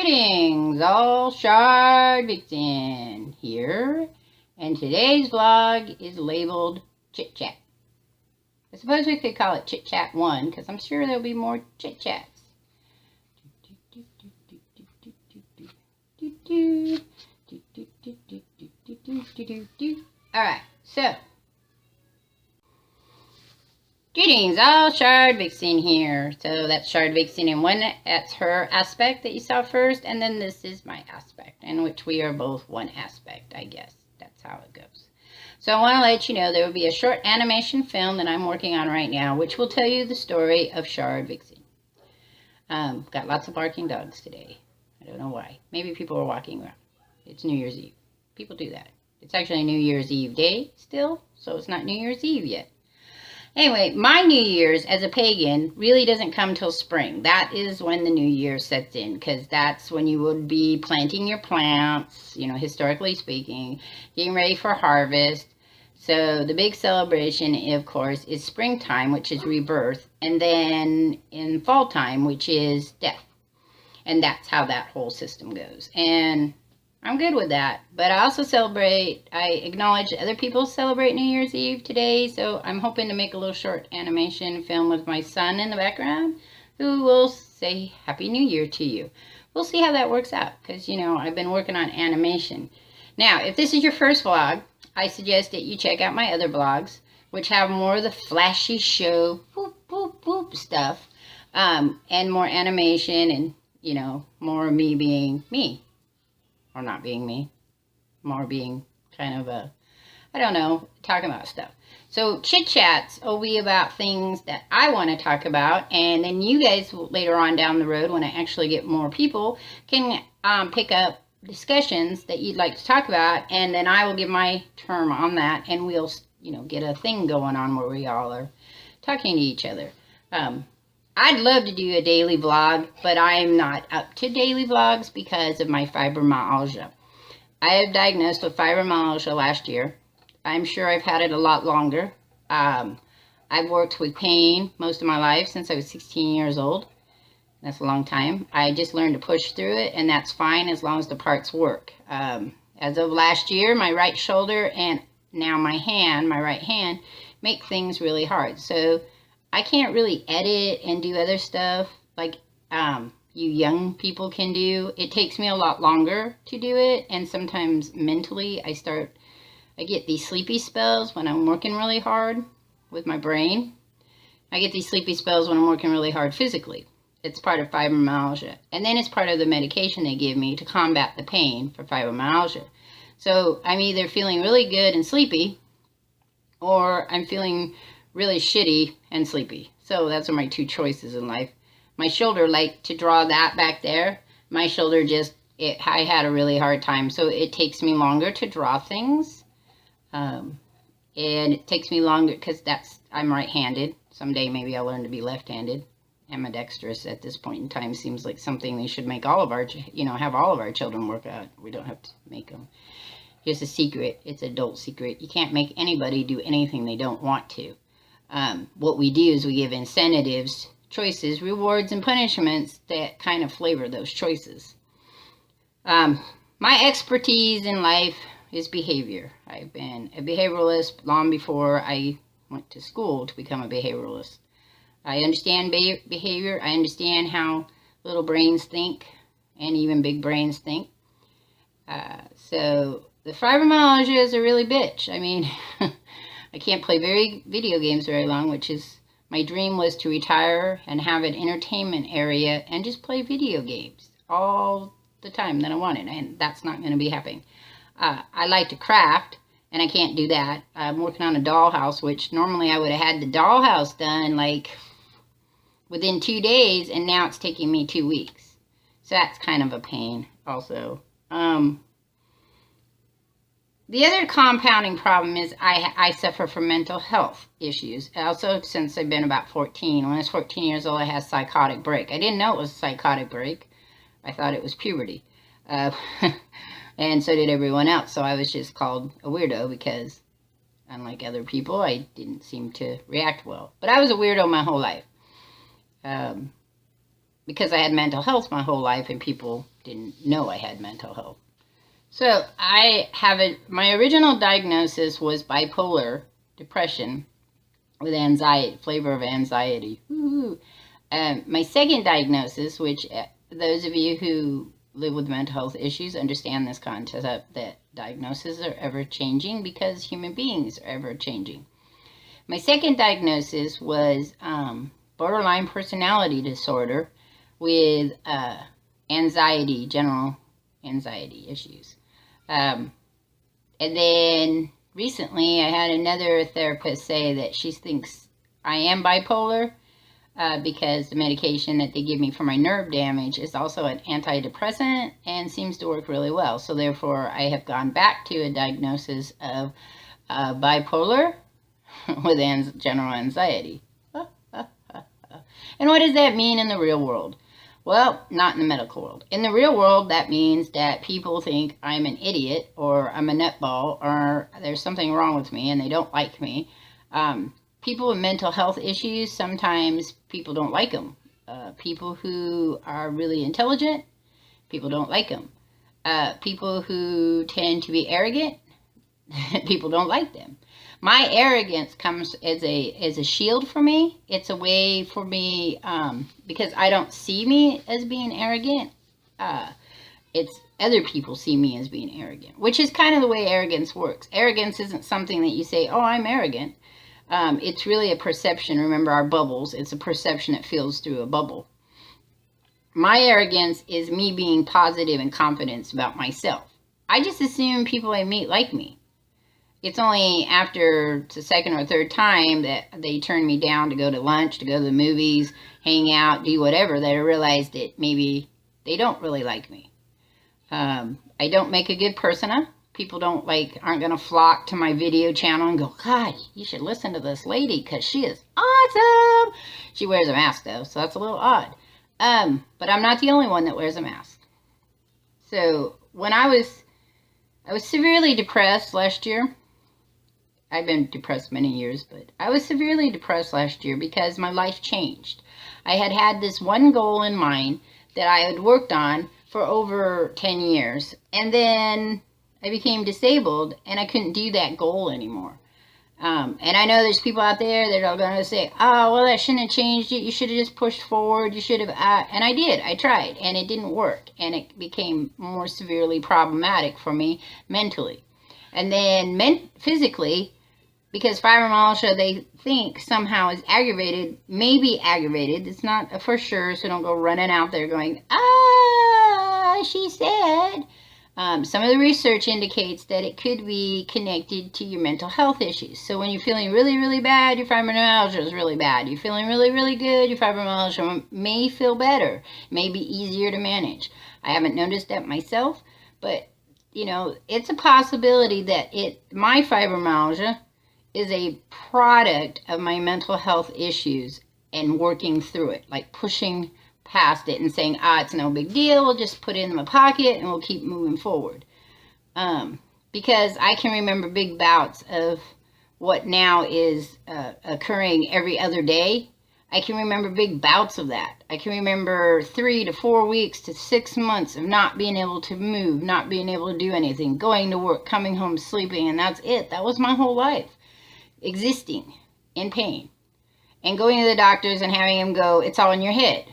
Greetings, all Shardvixen here, and today's vlog is labeled Chit Chat. I suppose we could call it Chit Chat 1, because I'm sure there'll be more Chit Chats. Alright, so greetings, all Shardvixen here. So that's Shardvixen in one, that's her aspect that you saw first, and then this is my aspect, in which we are both one aspect, I guess. That's how it goes. So I want to let you know there will be a short animation film that I'm working on right now, which will tell you the story of Shardvixen. Got lots of barking dogs today. I don't know why. Maybe people are walking around. It's New Year's Eve. People do that. It's actually New Year's Eve day still, so it's not New Year's Eve yet. Anyway, my New Year's as a pagan really doesn't come till spring. That is when the New Year sets in, because that's when you would be planting your plants, you know, historically speaking, getting ready for harvest. So the big celebration, of course, is springtime, which is rebirth, and then in fall time, which is death. And that's how that whole system goes. And I'm good with that, but I also celebrate, I acknowledge other people celebrate New Year's Eve today, so I'm hoping to make a little short animation film with my son in the background, who will say Happy New Year to you. We'll see how that works out, because, you know, I've been working on animation. Now, if this is your first vlog, I suggest that you check out my other vlogs, which have more of the flashy show, whoop, whoop, whoop stuff, and more animation and, you know, more of me being me. Or not being me, more being kind of a, I don't know, talking about stuff. So Chit Chats will be about things that I want to talk about, and then you guys will, later on down the road, when I actually get more people, can pick up discussions that you'd like to talk about, and then I will give my term on that, and we'll, you know, get a thing going on where we all are talking to each other. I'd love to do a daily vlog, but I'm not up to daily vlogs because of my fibromyalgia. I have diagnosed with fibromyalgia last year. I'm sure I've had it a lot longer. I've worked with pain most of my life since I was 16 years old. That's a long time. I just learned to push through it, and that's fine as long as the parts work. As of last year, my right shoulder and now my hand, my right hand, make things really hard. So I can't really edit and do other stuff like you young people can do. It takes me a lot longer to do it, and sometimes mentally I get these sleepy spells when I'm working really hard with my brain. I get these sleepy spells when I'm working really hard physically. It's part of fibromyalgia, and then it's part of the medication they give me to combat the pain for fibromyalgia. So I'm either feeling really good and sleepy, or I'm feeling really shitty and sleepy. So those are my two choices in life. My shoulder, like to draw that back there, my shoulder just, I had a really hard time. So it takes me longer to draw things. And it takes me longer because I'm right-handed. Someday maybe I'll learn to be left-handed. Ambidextrous at this point in time seems like something they should make all of our, you know, have all of our children work out. We don't have to make them. Here's a secret. It's an adult secret. You can't make anybody do anything they don't want to. What we do is we give incentives, choices, rewards, and punishments that kind of flavor those choices. My expertise in life is behavior. I've been a behavioralist long before I went to school to become a behavioralist. I understand behavior. I understand how little brains think and even big brains think. So the fibromyalgia is a really bitch. I mean, I can't play video games very long, which is, my dream was to retire and have an entertainment area and just play video games all the time that I wanted, and that's not going to be happening. I like to craft, and I can't do that. I'm working on a dollhouse, which normally I would have had the dollhouse done like within 2 days, and now it's taking me 2 weeks. So that's kind of a pain also. The other compounding problem is I suffer from mental health issues. Also, since I've been about 14. When I was 14 years old, I had a psychotic break. I didn't know it was a psychotic break. I thought it was puberty. And so did everyone else. So I was just called a weirdo because, unlike other people, I didn't seem to react well. But I was a weirdo my whole life. Because I had mental health my whole life and people didn't know I had mental health. So my original diagnosis was bipolar depression with anxiety, flavor of anxiety. My second diagnosis, which those of you who live with mental health issues understand this concept that diagnoses are ever changing because human beings are ever changing. My second diagnosis was borderline personality disorder with anxiety, general anxiety issues. And then recently I had another therapist say that she thinks I am bipolar because the medication that they give me for my nerve damage is also an antidepressant and seems to work really well. So therefore I have gone back to a diagnosis of bipolar with general anxiety. And what does that mean in the real world? Well, not in the medical world. In the real world, that means that people think I'm an idiot or I'm a nutball or there's something wrong with me and they don't like me. People with mental health issues, sometimes people don't like them. People who are really intelligent, people don't like them. People who tend to be arrogant, people don't like them. My arrogance comes as a shield for me. It's a way for me, because I don't see me as being arrogant. It's other people see me as being arrogant, which is kind of the way arrogance works. Arrogance isn't something that you say, oh, I'm arrogant. It's really a perception. Remember our bubbles. It's a perception that feels through a bubble. My arrogance is me being positive and confident about myself. I just assume people I meet like me. It's only after the second or third time that they turn me down to go to lunch, to go to the movies, hang out, do whatever, that I realize that maybe they don't really like me. I don't make a good persona. People aren't going to flock to my video channel and go, God, you should listen to this lady because she is awesome. She wears a mask though, so that's a little odd. But I'm not the only one that wears a mask. So when I was severely depressed last year. I've been depressed many years, but I was severely depressed last year because my life changed. I had this one goal in mind that I had worked on for over 10 years. And then I became disabled and I couldn't do that goal anymore. And I know there's people out there that are going to say, oh, well, that shouldn't have changed it. You should have just pushed forward. You should have, and I did. I tried, and it didn't work. And it became more severely problematic for me mentally. And then physically, because fibromyalgia, they think somehow is aggravated, maybe aggravated. It's not for sure, so don't go running out there going, she said. Some of the research indicates that it could be connected to your mental health issues. So when you're feeling really, really bad, your fibromyalgia is really bad. You're feeling really, really good, your fibromyalgia may feel better, may be easier to manage. I haven't noticed that myself, but, you know, it's a possibility that my fibromyalgia is a product of my mental health issues and working through it, like pushing past it and saying, it's no big deal, we'll just put it in my pocket and we'll keep moving forward. Because I can remember big bouts of what now is occurring every other day. I can remember big bouts of that. I can remember 3 to 4 weeks to 6 months of not being able to move, not being able to do anything, going to work, coming home, sleeping, and that's it. That was my whole life. Existing in pain and going to the doctors and having them go, it's all in your head.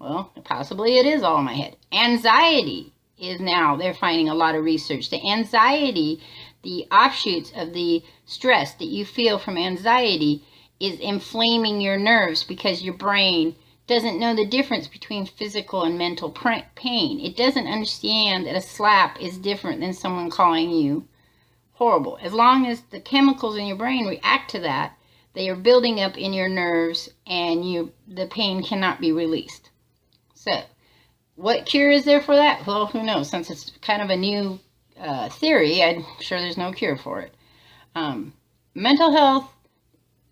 Well, possibly it is all in my head. Anxiety is now, they're finding a lot of research. The anxiety, the offshoots of the stress that you feel from anxiety is inflaming your nerves because your brain doesn't know the difference between physical and mental pain. It doesn't understand that a slap is different than someone calling you horrible. As long as the chemicals in your brain react to that, they are building up in your nerves and the pain cannot be released. So, what cure is there for that? Well, who knows? Since it's kind of a new theory, I'm sure there's no cure for it. Mental health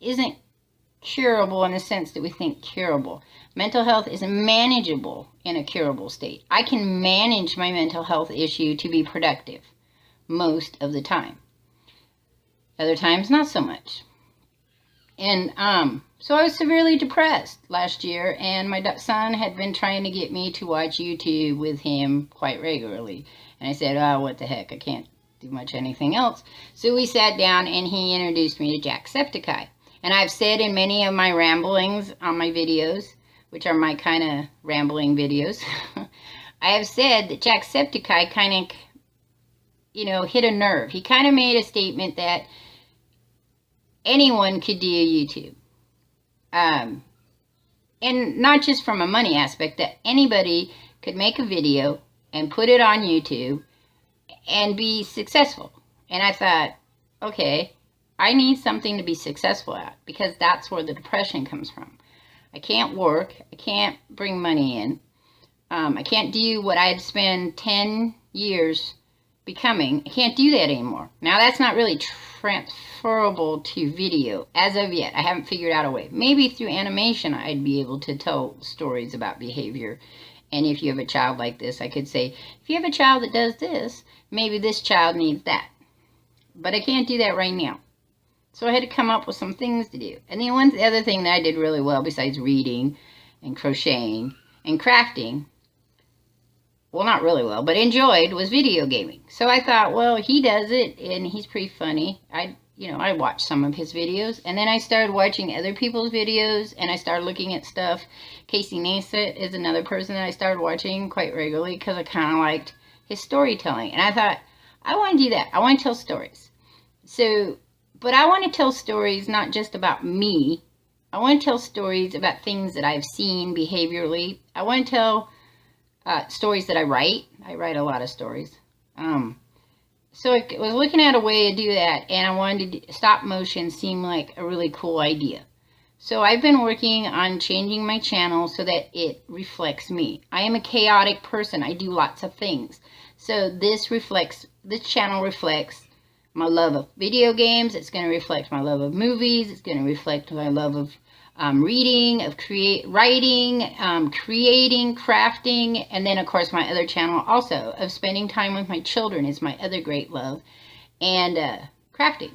isn't curable in the sense that we think curable. Mental health is manageable in a curable state. I can manage my mental health issue to be productive most of the time. Other times, not so much. And so I was severely depressed last year, and my son had been trying to get me to watch YouTube with him quite regularly. And I said, oh, what the heck, I can't do much anything else. So we sat down, and he introduced me to Jacksepticeye. And I've said in many of my ramblings on my videos, which are my kind of rambling videos, I have said that Jacksepticeye kind of, you know, hit a nerve. He kind of made a statement that anyone could do YouTube. And not just from a money aspect, that anybody could make a video and put it on YouTube and be successful. And I thought, okay, I need something to be successful at, because that's where the depression comes from. I can't work. I can't bring money in. I can't do what I'd spent 10 years becoming. I can't do that anymore. Now, that's not really transferable to video as of yet. I haven't figured out a way. Maybe through animation I'd be able to tell stories about behavior. And if you have a child like this, I could say, if you have a child that does this, maybe this child needs that. But I can't do that right now. So I had to come up with some things to do. And the other thing that I did really well, besides reading and crocheting and crafting, well, not really well, but enjoyed, was video gaming. So I thought, well, he does it, and he's pretty funny. I watched some of his videos, and then I started watching other people's videos, and I started looking at stuff. Casey Neistat is another person that I started watching quite regularly because I kind of liked his storytelling. And I thought, I want to do that. I want to tell stories. So, but I want to tell stories not just about me. I want to tell stories about things that I've seen behaviorally. I want to tell stories that I write. I write a lot of stories. So I was looking at a way to do that, and I wanted to, stop motion seemed like a really cool idea. So I've been working on changing my channel so that it reflects me. I am a chaotic person. I do lots of things. So this channel reflects my love of video games. It's going to reflect my love of movies. It's going to reflect my love of reading, of writing, creating, crafting, and then of course my other channel also of spending time with my children is my other great love, and crafting.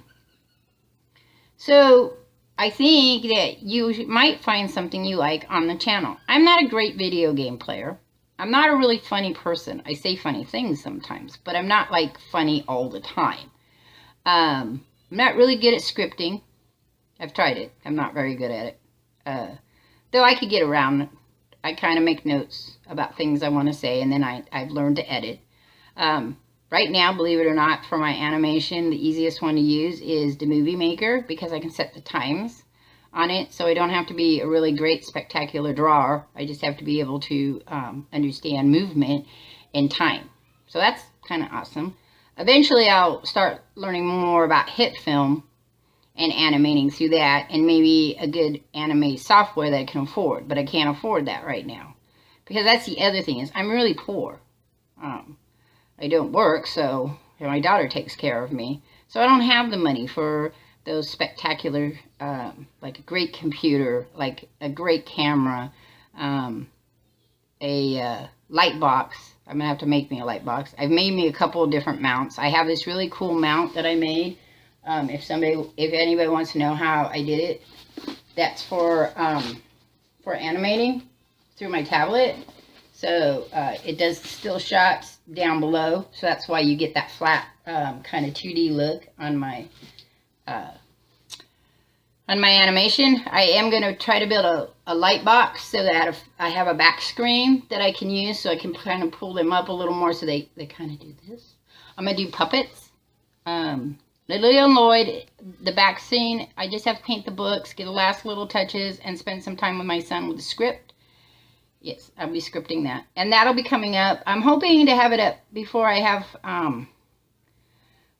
So I think that you might find something you like on the channel. I'm not a great video game player. I'm not a really funny person. I say funny things sometimes, but I'm not like funny all the time. I'm not really good at scripting. I've tried it. I'm not very good at it. Though I could get around. I kind of make notes about things I want to say, and then I've learned to edit. Right now, believe it or not, for my animation, the easiest one to use is the Movie Maker, because I can set the times on it, so I don't have to be a really great, spectacular drawer. I just have to be able to understand movement and time. So that's kind of awesome. Eventually, I'll start learning more about hit film and animating through that, and maybe a good anime software that I can afford. But I can't afford that right now, because that's the other thing, is I'm really poor. I don't work, so my daughter takes care of me. So I don't have the money for those spectacular, like a great computer, like a great camera, a light box. I'm gonna have to make me a light box. I've made me a couple of different mounts. I have this really cool mount that I made. If anybody wants to know how I did it, that's for animating through my tablet. So it does still shots down below, so that's why you get that flat kind of 2D look on my animation. I am going to try to build a light box so that I have a back screen that I can use, so I can kind of pull them up a little more so they kind of do this. I'm going to do puppets. Lily and Lloyd, the back scene, I just have to paint the books, get the last little touches, and spend some time with my son with the script. Yes, I'll be scripting that. And that'll be coming up. I'm hoping to have it up before I have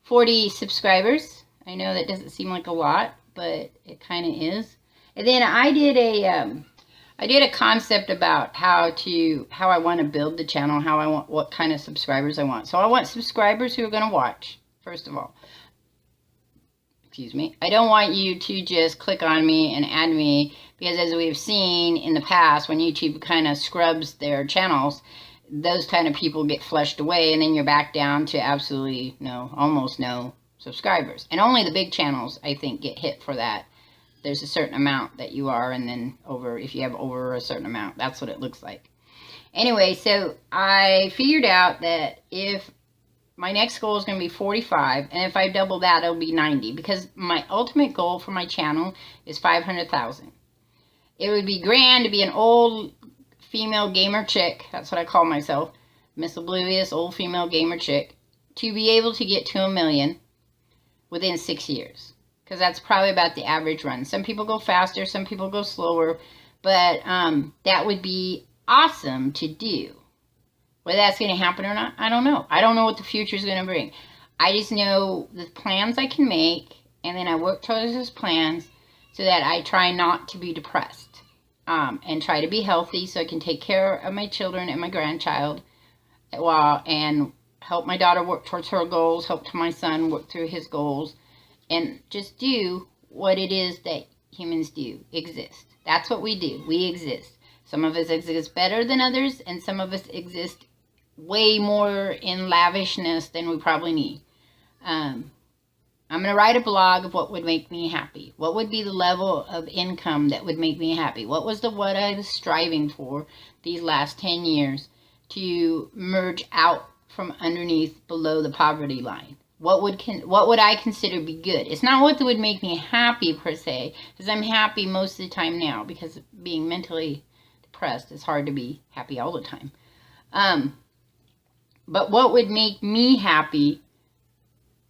40 subscribers. I know that doesn't seem like a lot, but it kind of is. And then I did a concept about how I want to build the channel, what kind of subscribers I want. So I want subscribers who are going to watch, first of all. Excuse me. I don't want you to just click on me and add me, because as we've seen in the past, when YouTube kind of scrubs their channels, those kind of people get flushed away, and then you're back down to absolutely almost no subscribers. And only the big channels, I think, get hit for that there's a certain amount that you are, and then if you have over a certain amount, that's what it looks like. Anyway, so I figured out that if my next goal is going to be 45, and if I double that, it'll be 90, because my ultimate goal for my channel is 500,000. It would be grand to be an old female gamer chick, that's what I call myself, Miss Oblivious, old female gamer chick, to be able to get to 1 million within 6 years. Because that's probably about the average run. Some people go faster, some people go slower, but that would be awesome to do. Whether that's going to happen or not, I don't know. I don't know what the future is going to bring. I just know the plans I can make, and then I work towards those plans so that I try not to be depressed, and try to be healthy so I can take care of my children and my grandchild, and help my daughter work towards her goals, help my son work through his goals, and just do what it is that humans do, exist. That's what we do. We exist. Some of us exist better than others, and some of us exist way more in lavishness than we probably need. I'm going to write a blog of what would make me happy. What would be the level of income that would make me happy? What I was striving for these last 10 years to merge out from underneath below the poverty line? What would I consider be good? It's not what would make me happy per se, because I'm happy most of the time now, because being mentally depressed, it's hard to be happy all the time. But what would make me happy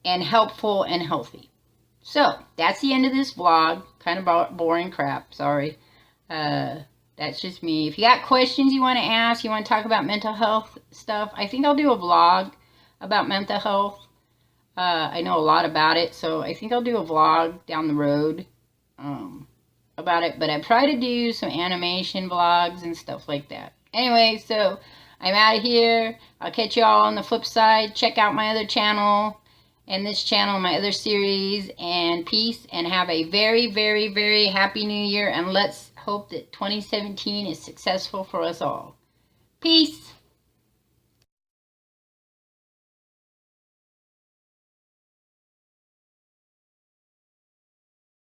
and helpful and healthy? So that's the end of this vlog. Kind of boring crap, sorry. That's just me. If you got questions you want to ask, you want to talk about mental health stuff, I think I'll do a vlog about mental health. I know a lot about it, so I think I'll do a vlog down the road about it. But I try to do some animation vlogs and stuff like that. Anyway, so I'm out of here. I'll catch you all on the flip side. Check out my other channel and this channel, my other series. And peace, and have a very, very, very happy new year. And let's hope that 2017 is successful for us all. Peace.